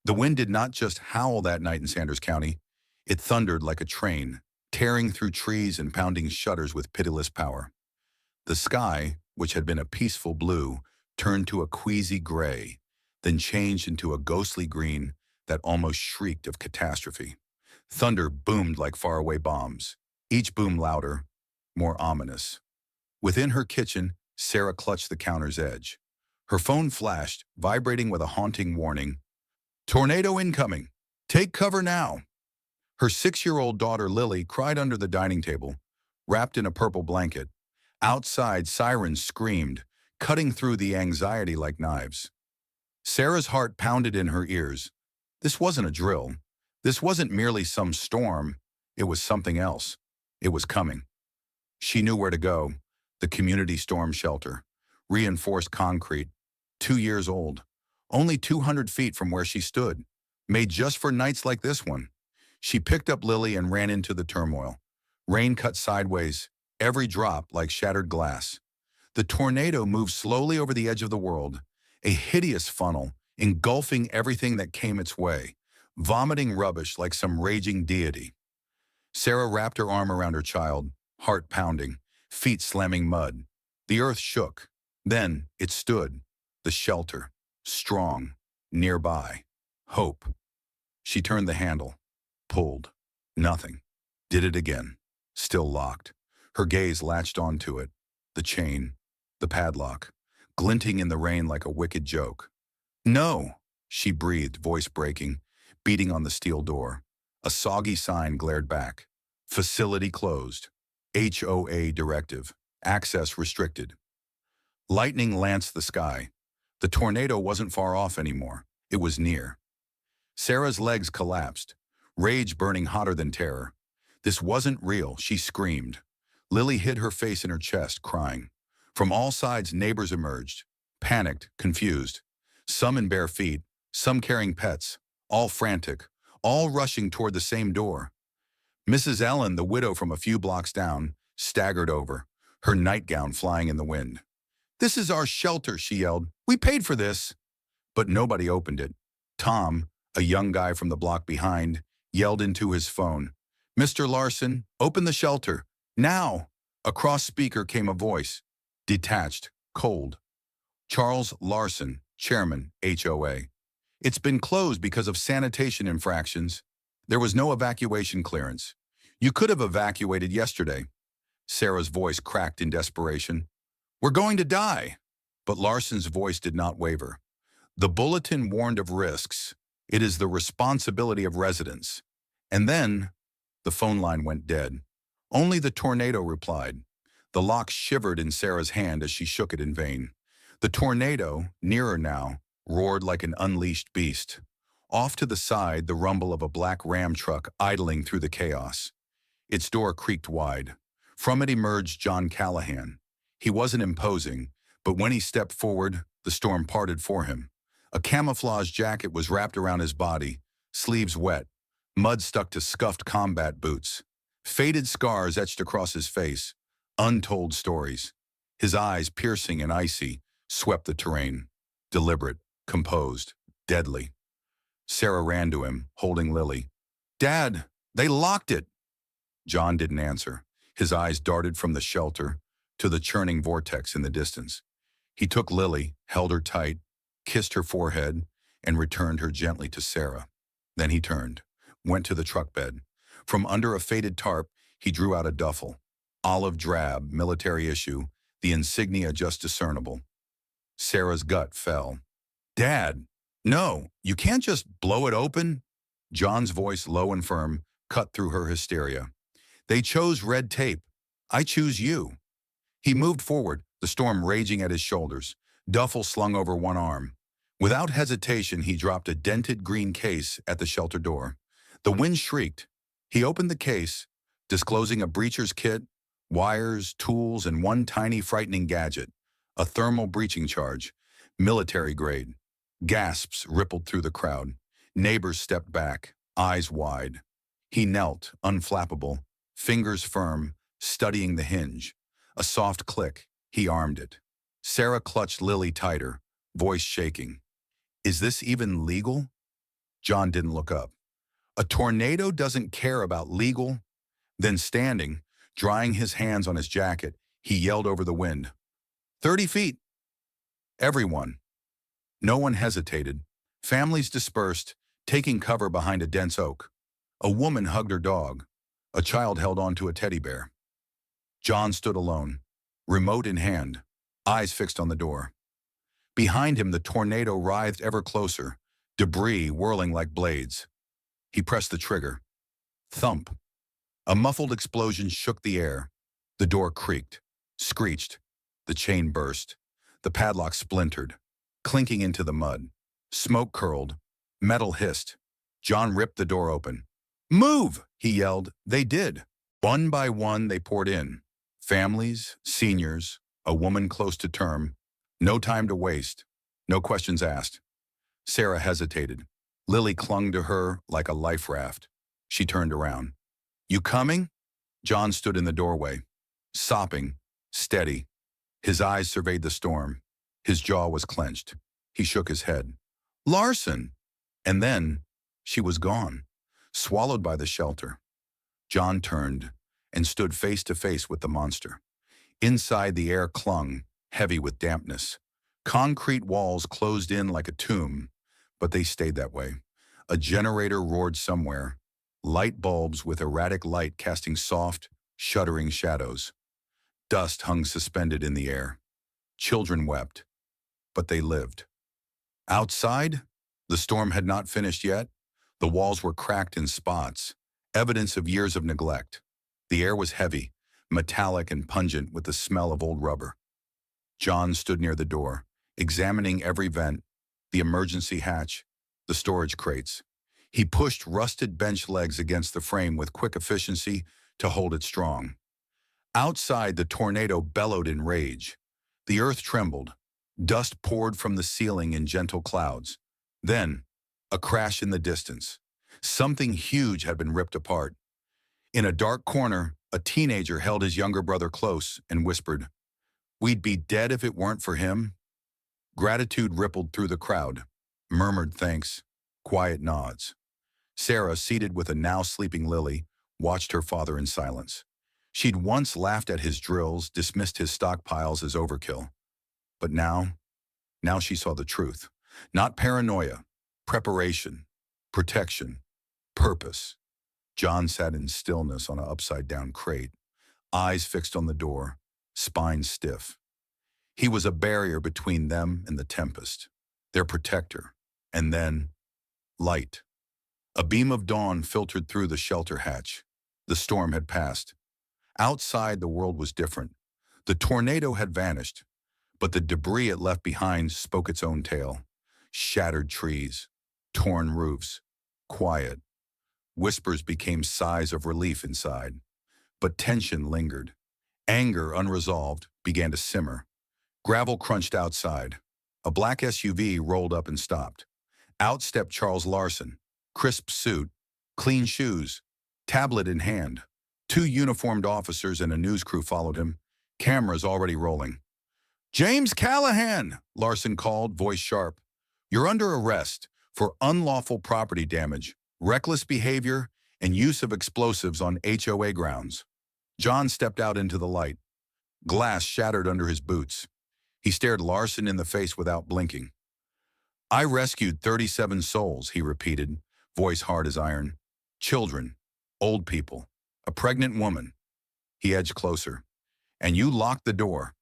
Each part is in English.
The wind did not just howl that night in Sanders County. It thundered like a train, tearing through trees and pounding shutters with pitiless power. The sky, which had been a peaceful blue, turned to a queasy gray, then changed into a ghostly green that almost shrieked of catastrophe. Thunder boomed like faraway bombs, each boom louder, more ominous. Within her kitchen, Sarah clutched the counter's edge. Her phone flashed, vibrating with a haunting warning. Tornado incoming! Take cover now! Her 6-year-old daughter Lily cried under the dining table, wrapped in a purple blanket. Outside, sirens screamed, cutting through the anxiety like knives. Sarah's heart pounded in her ears. This wasn't a drill. This wasn't merely some storm. It was something else. It was coming. She knew where to go. The community storm shelter. Reinforced concrete. 2 years old. Only 200 feet from where she stood. Made just for nights like this one. She picked up Lily and ran into the turmoil. Rain cut sideways, every drop like shattered glass. The tornado moved slowly over the edge of the world, a hideous funnel, engulfing everything that came its way, vomiting rubbish like some raging deity. Sarah wrapped her arm around her child, heart pounding, feet slamming mud. The earth shook. Then it stood, the shelter, strong, nearby. Hope. She turned the handle, pulled. Nothing. Did it again. Still locked. Her gaze latched onto it. The chain, the padlock, glinting in the rain like a wicked joke. No, she breathed, voice breaking, beating on the steel door. A soggy sign glared back. Facility closed. HOA directive. Access restricted. Lightning lanced the sky. The tornado wasn't far off anymore. It was near. Sarah's legs collapsed, rage burning hotter than terror. This wasn't real, she screamed. Lily hid her face in her chest, crying. From all sides, neighbors emerged, panicked, confused. Some in bare feet, some carrying pets, all frantic, all rushing toward the same door. Mrs. Ellen, the widow from a few blocks down, staggered over, her nightgown flying in the wind. "This is our shelter," she yelled. "We paid for this." But nobody opened it. Tom, a young guy from the block behind, yelled into his phone. "Mr. Larson, open the shelter. Now!" Across speaker came a voice, detached, cold. "Charles Larson, Chairman, HOA. It's been closed because of sanitation infractions. There was no evacuation clearance. You could have evacuated yesterday." Sarah's voice cracked in desperation. "We're going to die." But Larson's voice did not waver. "The bulletin warned of risks. It is the responsibility of residents." And then the phone line went dead. Only the tornado replied. The lock shivered in Sarah's hand as she shook it in vain. The tornado, nearer now, roared like an unleashed beast. Off to the side, the rumble of a black Ram truck idling through the chaos. Its door creaked wide. From it emerged John Callahan. He wasn't imposing, but when he stepped forward, the storm parted for him. A camouflage jacket was wrapped around his body, sleeves wet, mud stuck to scuffed combat boots. Faded scars etched across his face, untold stories. His eyes, piercing and icy, swept the terrain. Deliberate, composed, deadly. Sarah ran to him, holding Lily. "Dad, they locked it!" John didn't answer. His eyes darted from the shelter to the churning vortex in the distance. He took Lily, held her tight, kissed her forehead, and returned her gently to Sarah. Then he turned, went to the truck bed. From under a faded tarp, he drew out a duffel. Olive drab, military issue, the insignia just discernible. Sarah's gut fell. "Dad, no, you can't just blow it open." John's voice, low and firm, cut through her hysteria. "They chose red tape. I choose you." He moved forward, the storm raging at his shoulders, duffel slung over one arm. Without hesitation, he dropped a dented green case at the shelter door. The wind shrieked. He opened the case, disclosing a breacher's kit, wires, tools, and one tiny frightening gadget, a thermal breaching charge, military grade. Gasps rippled through the crowd. Neighbors stepped back, eyes wide. He knelt, unflappable, fingers firm, studying the hinge. A soft click. He armed it. Sarah clutched Lily tighter, voice shaking. "Is this even legal?" John didn't look up. A tornado doesn't care about legal. Then standing, drying his hands on his jacket, he yelled over the wind. 30 feet. Everyone. No one hesitated. Families dispersed, taking cover behind a dense oak. A woman hugged her dog. A child held on to a teddy bear. John stood alone, remote in hand, eyes fixed on the door. Behind him, the tornado writhed ever closer, debris whirling like blades. He pressed the trigger. Thump. A muffled explosion shook the air. The door creaked, screeched. The chain burst. The padlock splintered, clinking into the mud. Smoke curled. Metal hissed. John ripped the door open. "Move!" he yelled. They did. One by one, they poured in. Families, seniors, a woman close to term. No time to waste. No questions asked. Sarah hesitated. Lily clung to her like a life raft. She turned around. "You coming?" John stood in the doorway, sopping, steady. His eyes surveyed the storm. His jaw was clenched. He shook his head. "Larson!" And then she was gone, swallowed by the shelter. John turned and stood face to face with the monster. Inside, the air clung, heavy with dampness. Concrete walls closed in like a tomb, but they stayed that way. A generator roared somewhere, light bulbs with erratic light casting soft, shuddering shadows. Dust hung suspended in the air. Children wept, but they lived. Outside, the storm had not finished yet. The walls were cracked in spots, evidence of years of neglect. The air was heavy, metallic and pungent with the smell of old rubber. John stood near the door, examining every vent, the emergency hatch, the storage crates. He pushed rusted bench legs against the frame with quick efficiency to hold it strong. Outside, the tornado bellowed in rage. The earth trembled. Dust poured from the ceiling in gentle clouds. Then, a crash in the distance. Something huge had been ripped apart. In a dark corner, a teenager held his younger brother close and whispered, "We'd be dead if it weren't for him." Gratitude rippled through the crowd. Murmured thanks, quiet nods. Sarah, seated with a now sleeping Lily, watched her father in silence. She'd once laughed at his drills, dismissed his stockpiles as overkill. But now she saw the truth. Not paranoia, preparation, protection, purpose. John sat in stillness on an upside-down crate, eyes fixed on the door, spine stiff. He was a barrier between them and the tempest, their protector. And then, light. A beam of dawn filtered through the shelter hatch. The storm had passed. Outside, the world was different. The tornado had vanished, but the debris it left behind spoke its own tale. Shattered trees, torn roofs, quiet. Whispers became sighs of relief inside, but tension lingered. Anger, unresolved, began to simmer. Gravel crunched outside. A black SUV rolled up and stopped. Out stepped Charles Larson, crisp suit, clean shoes, tablet in hand. 2 uniformed officers and a news crew followed him, cameras already rolling. "James Callahan," Larson called, voice sharp. "You're under arrest for unlawful property damage, reckless behavior, and use of explosives on HOA grounds." John stepped out into the light. Glass shattered under his boots. He stared Larson in the face without blinking. "I rescued 37 souls," he repeated, voice hard as iron. "Children, old people, a pregnant woman." He edged closer. "And you locked the door."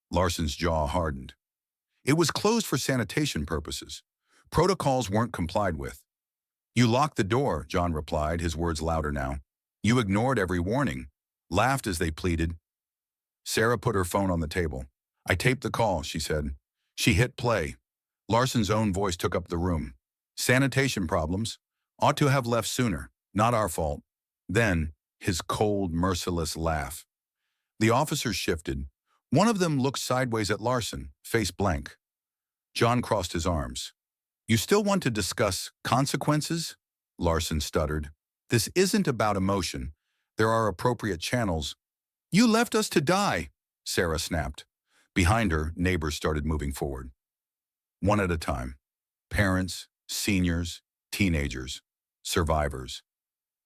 Larson's jaw hardened. "It was closed for sanitation purposes. Protocols weren't complied with." "You locked the door," John replied, his words louder now. "You ignored every warning, laughed as they pleaded." Sarah put her phone on the table. "I taped the call," she said. She hit play. Larson's own voice took up the room. "Sanitation problems. Ought to have left sooner. Not our fault." Then, his cold, merciless laugh. The officers shifted. One of them looked sideways at Larson, face blank. John crossed his arms. "You still want to discuss consequences?" Larson stuttered. "This isn't about emotion. There are appropriate channels." "You left us to die," Sarah snapped. Behind her, neighbors started moving forward. One at a time. Parents, seniors, Teenagers. Survivors.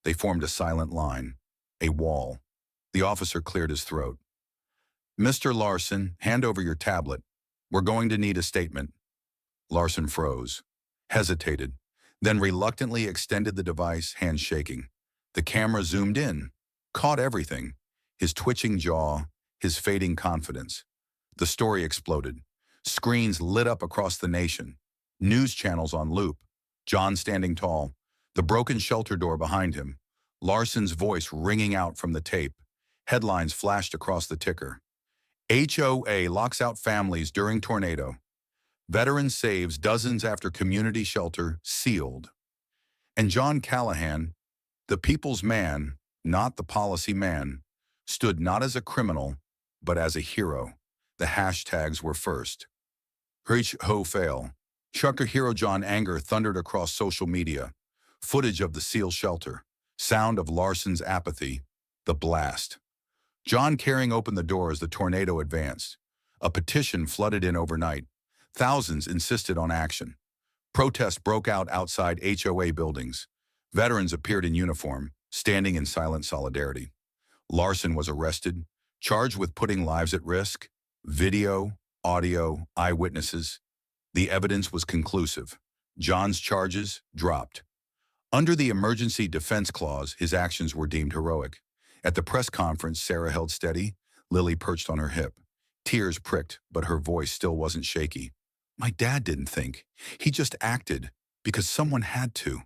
They formed a silent line. A wall. The officer cleared his throat. "Mr. Larson, hand over your tablet. We're going to need a statement." Larson froze, hesitated, then reluctantly extended the device, hands shaking. The camera zoomed in, caught everything: his twitching jaw, his fading confidence. The story exploded. Screens lit up across the nation. News channels on loop. John standing tall, the broken shelter door behind him. Larson's voice ringing out from the tape. Headlines flashed across the ticker. HOA locks out families during tornado. Veteran saves dozens after community shelter sealed. And John Callahan, the people's man, not the policy man, stood not as a criminal, but as a hero. The hashtags were first. Reach ho fail. Trucker hero John anger thundered across social media. Footage of the seal shelter. Sound of Larson's apathy. The blast. John carrying open the door as the tornado advanced. A petition flooded in overnight. Thousands insisted on action. Protests broke out outside HOA buildings. Veterans appeared in uniform, standing in silent solidarity. Larson was arrested, charged with putting lives at risk. Video, audio, eyewitnesses. The evidence was conclusive. John's charges dropped. Under the Emergency Defense Clause, his actions were deemed heroic. At the press conference, Sarah held steady, Lily perched on her hip. Tears pricked, but her voice still wasn't shaky. "My dad didn't think. He just acted because someone had to."